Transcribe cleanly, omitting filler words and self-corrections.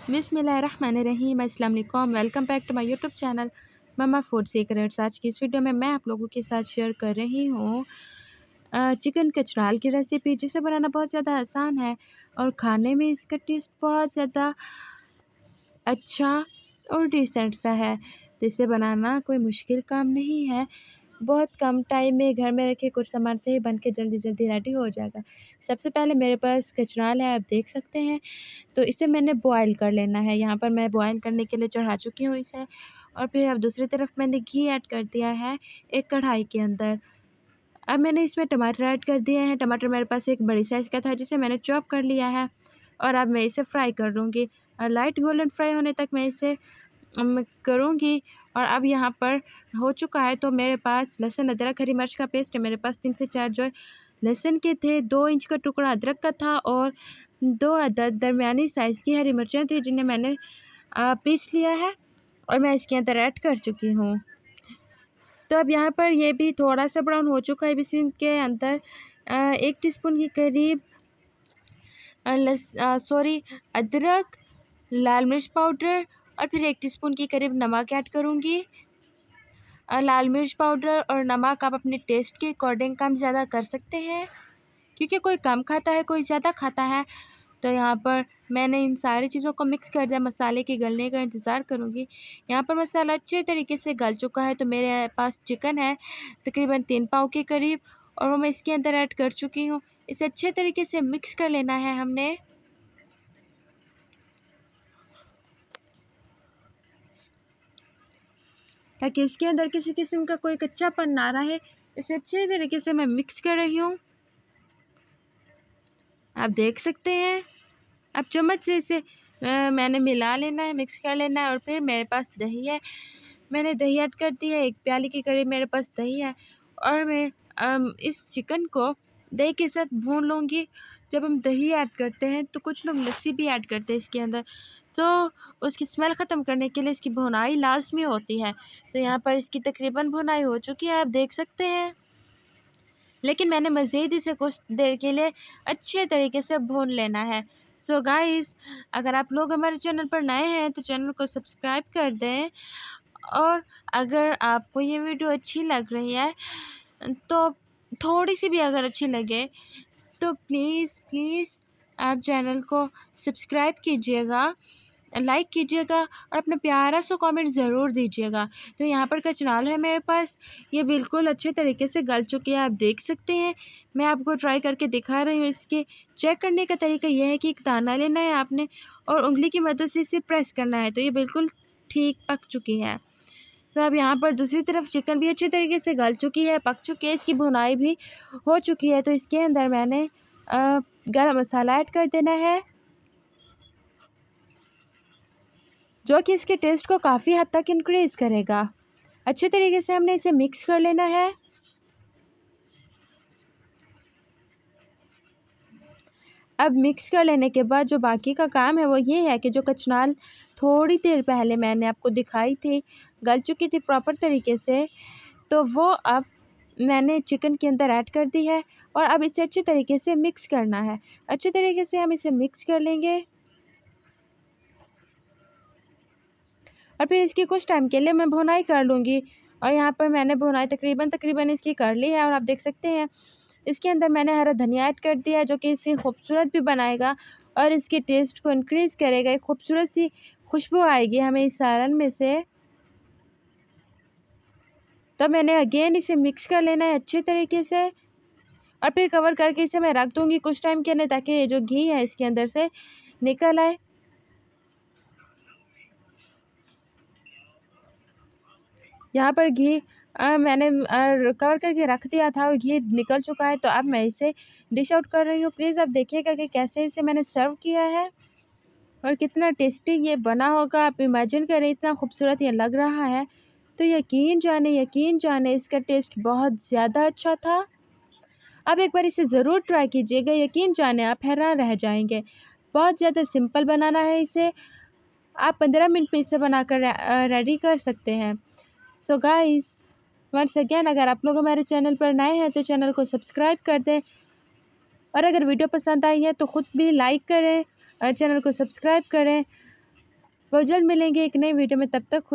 बिस्मिल्लाहिर्रहमानिर्रहीम। अस्सलाम वालेकुम। Welcome back to my YouTube channel mama food secrets. आज की इस वीडियो में मैं आप लोगों के साथ शेयर कर रही हूँ चिकन कचराल की रेसिपी, जिसे बनाना बहुत ज़्यादा आसान है और खाने में इसका टेस्ट बहुत ज़्यादा अच्छा और डिसेंट सा है। जिसे बनाना कोई मुश्किल काम नहीं है, बहुत कम टाइम में घर में रखे कुछ सामान से ही बन के जल्दी जल्दी रेडी हो जाएगा। सबसे पहले मेरे पास कचराल है, आप देख सकते हैं। तो इसे मैंने बॉयल कर लेना है। यहाँ पर मैं बॉयल करने के लिए चढ़ा चुकी हूँ इसे। और फिर अब दूसरी तरफ मैंने घी ऐड कर दिया है एक कढ़ाई के अंदर। अब मैंने इसमें टमाटर ऐड कर दिए हैं। टमाटर मेरे पास एक बड़ी साइज़ का था, जिसे मैंने चॉप कर लिया है। और अब मैं इसे फ्राई कर लूँगी। लाइट गोल्डन फ्राई होने तक मैं इसे करूँगी। और अब यहाँ पर हो चुका है, तो मेरे पास लहसुन अदरक हरी मिर्च का पेस्ट है। मेरे पास 3 से 4 जो लहसुन के थे, 2 इंच का टुकड़ा अदरक का था और 2 अदद दरमियानी साइज़ की हरी मिर्चें थी, जिन्हें मैंने पीस लिया है और मैं इसके अंदर ऐड कर चुकी हूँ। तो अब यहाँ पर ये भी थोड़ा सा ब्राउन हो चुका है। इसके अंदर 1 टीस्पून के करीब अदरक, लाल मिर्च पाउडर और फिर 1 टीस्पून के करीब नमक ऐड करूँगी। लाल मिर्च पाउडर और नमक आप अपने टेस्ट के अकॉर्डिंग कम ज़्यादा कर सकते हैं, क्योंकि कोई कम खाता है कोई ज़्यादा खाता है। तो यहाँ पर मैंने इन सारी चीज़ों को मिक्स कर दिया। मसाले के गलने का इंतज़ार करूँगी। यहाँ पर मसाला अच्छे तरीके से गल चुका है। तो मेरे पास चिकन है तकरीबन 3 पाव के करीब, और वो मैं इसके अंदर ऐड कर चुकी हूँ। इसे अच्छे तरीके से मिक्स कर लेना है हमने। ताकि इसके अंदर किसी किस्म का कोई कच्चापन ना रहे। इसे अच्छे तरीके से मैं मिक्स कर रही हूँ, आप देख सकते हैं। अब चम्मच से इसे मैंने मिला लेना है, मिक्स कर लेना है। और फिर मेरे पास दही है, मैंने दही ऐड कर दी है। 1 प्याली के करीब मेरे पास दही है। और मैं इस चिकन को दही के साथ भून लूँगी। जब हम दही ऐड करते हैं तो कुछ लोग लस्सी भी ऐड करते हैं इसके अंदर, तो उसकी स्मेल ख़त्म करने के लिए इसकी भुनाई लाजमी होती है। तो यहाँ पर इसकी तकरीबन भुनाई हो चुकी है, आप देख सकते हैं। लेकिन मैंने मज़ीद इसे कुछ देर के लिए अच्छे तरीके से भून लेना है। सो गाइस, अगर आप लोग हमारे चैनल पर नए हैं तो चैनल को सब्सक्राइब कर दें। और अगर आपको ये वीडियो अच्छी लग रही है, तो थोड़ी सी भी अगर अच्छी लगे, तो प्लीज़ आप चैनल को सब्सक्राइब कीजिएगा, लाइक कीजिएगा और अपना प्यारा सा कमेंट ज़रूर दीजिएगा। तो यहाँ पर कचनाल है मेरे पास, ये बिल्कुल अच्छे तरीके से गल चुकी है, आप देख सकते हैं। मैं आपको ट्राई करके दिखा रही हूँ। इसके चेक करने का तरीका यह है कि एक दाना लेना है आपने और उंगली की मदद से इसे प्रेस करना है। तो ये बिल्कुल ठीक पक चुकी है। तो अब यहाँ पर दूसरी तरफ चिकन भी अच्छे तरीके से गल चुकी है, पक चुकी है, इसकी भुनाई भी हो चुकी है। तो इसके अंदर मैंने गरम मसाला ऐड कर देना है, जो कि इसके टेस्ट को काफ़ी हद तक इंक्रीज़ करेगा। अच्छे तरीके से हमने इसे मिक्स कर लेना है। अब मिक्स कर लेने के बाद जो बाकी का काम है वो ये है कि जो कचनाल थोड़ी देर पहले मैंने आपको दिखाई थी, गल चुकी थी प्रॉपर तरीके से, तो वो अब मैंने चिकन के अंदर ऐड कर दी है। और अब इसे अच्छे तरीके से मिक्स करना है। अच्छे तरीके से हम इसे मिक्स कर लेंगे और फिर इसकी कुछ टाइम के लिए मैं भुनाई कर लूँगी। और यहाँ पर मैंने भुनाई तकरीबन इसकी कर ली है, और आप देख सकते हैं इसके अंदर मैंने हरा धनिया ऐड कर दिया है, जो कि इसे खूबसूरत भी बनाएगा और इसके टेस्ट को इंक्रीज़ करेगा। एक खूबसूरत सी खुशबू आएगी हमें इस सालन में से। तो मैंने अगेन इसे मिक्स कर लेना है अच्छे तरीके से, और फिर कवर करके इसे मैं रख दूँगी कुछ टाइम के लिए, ताकि ये जो घी है इसके अंदर से निकल आए। यहाँ पर घी मैंने कवर करके रख दिया था और घी निकल चुका है। तो अब मैं इसे डिश आउट कर रही हूँ। प्लीज़ आप देखिएगा कि कैसे इसे मैंने सर्व किया है और कितना टेस्टी ये बना होगा। आप इमेजिन करें, इतना खूबसूरत ये लग रहा है। तो यकीन जाने इसका टेस्ट बहुत ज़्यादा अच्छा था। आप एक बार इसे ज़रूर ट्राई कीजिएगा, यकीन जाने आप हैरान रह जाएंगे। बहुत ज़्यादा सिंपल बनाना है इसे, आप 15 मिनट में इसे बनाकर रेडी कर सकते हैं। सो गाइस, वंस अगेन, अगर आप लोग हमारे चैनल पर नए हैं तो चैनल को सब्सक्राइब कर दें। और अगर वीडियो पसंद आई है तो ख़ुद भी लाइक करें, चैनल को सब्सक्राइब करें बहुत जल्द मिलेंगे एक नई वीडियो में, तब तक खुद